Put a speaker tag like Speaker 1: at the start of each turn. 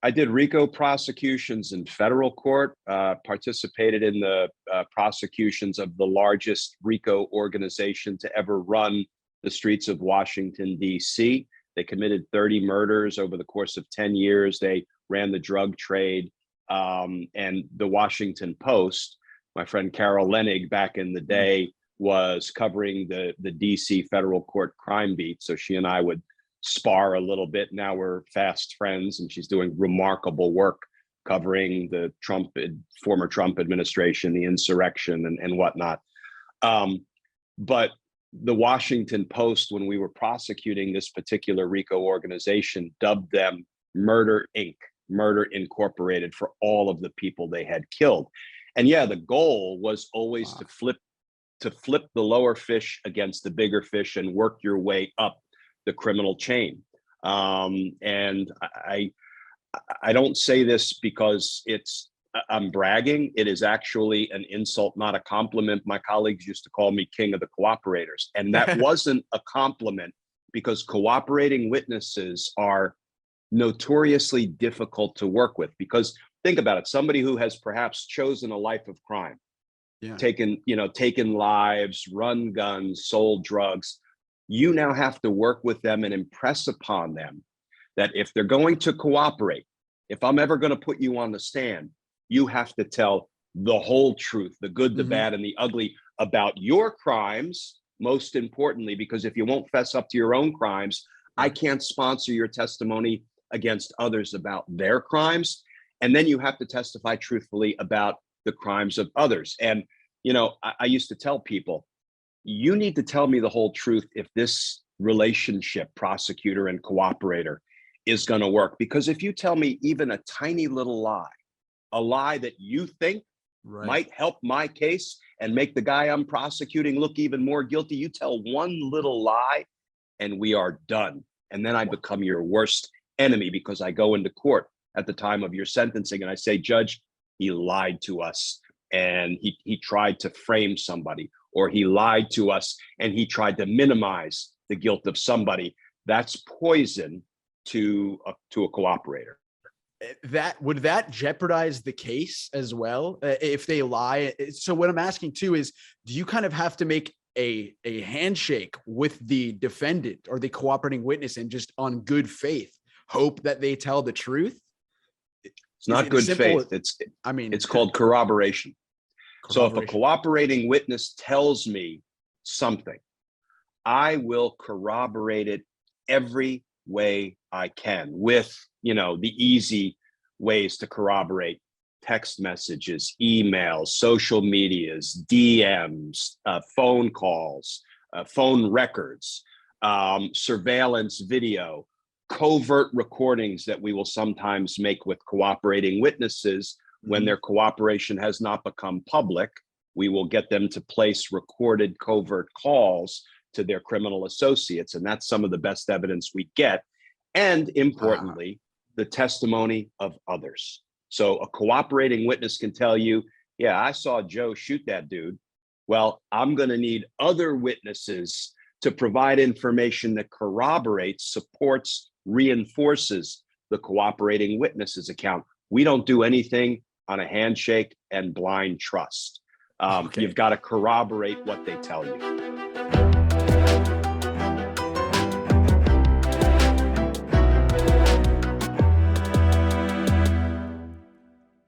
Speaker 1: I did RICO prosecutions in federal court, participated in the prosecutions of the largest RICO organization to ever run the streets of Washington, D.C. They committed 30 murders over the course of 10 years. They ran the drug trade. And the Washington Post, my friend Carol Lenig back in the day was covering the DC federal court crime beat. So she and I would spar a little bit. Now we're fast friends, and she's doing remarkable work covering the former Trump administration, the insurrection and whatnot. But the Washington Post, when we were prosecuting this particular RICO organization, dubbed them Murder Inc., Murder Incorporated, for all of the people they had killed. And yeah, the goal was always to flip the lower fish against the bigger fish and work your way up the criminal chain. And I don't say this because I'm bragging. It is actually an insult, not a compliment. My colleagues used to call me king of the cooperators. And that wasn't a compliment, because cooperating witnesses are notoriously difficult to work with. Because think about it, somebody who has perhaps chosen a life of crime, taken lives, run guns, sold drugs, you now have to work with them and impress upon them that if they're going to cooperate, if I'm ever going to put you on the stand, you have to tell the whole truth, the good, the bad, and the ugly about your crimes, most importantly, because if you won't fess up to your own crimes, I can't sponsor your testimony against others about their crimes. And then you have to testify truthfully about the crimes of others. And, I used to tell people, you need to tell me the whole truth if this relationship, prosecutor and cooperator, is going to work. Because if you tell me even a tiny little lie, a lie that you think might help my case and make the guy I'm prosecuting look even more guilty, you tell one little lie and we are done. And then I become your worst enemy, because I go into court at the time of your sentencing and I say, Judge, he lied to us and he tried to frame somebody, or he lied to us and he tried to minimize the guilt of somebody. That's poison to a cooperator.
Speaker 2: Would that jeopardize the case as well if they lie? So what I'm asking too is, do you kind of have to make a handshake with the defendant or the cooperating witness and just on good faith hope that they tell the truth?
Speaker 1: It's not good faith. It's called corroboration. So if a cooperating witness tells me something, I will corroborate it every way I can with, the easy ways to corroborate: text messages, emails, social medias, DMs, phone calls, phone records, surveillance video, covert recordings that we will sometimes make with cooperating witnesses when their cooperation has not become public. We will get them to place recorded covert calls to their criminal associates, and that's some of the best evidence we get. And importantly, the testimony of others. So a cooperating witness can tell you, yeah, I saw Joe shoot that dude. Well, I'm going to need other witnesses to provide information that corroborates, supports, reinforces the cooperating witness's account. We don't do anything on a handshake and blind trust. You've got to corroborate what they tell you.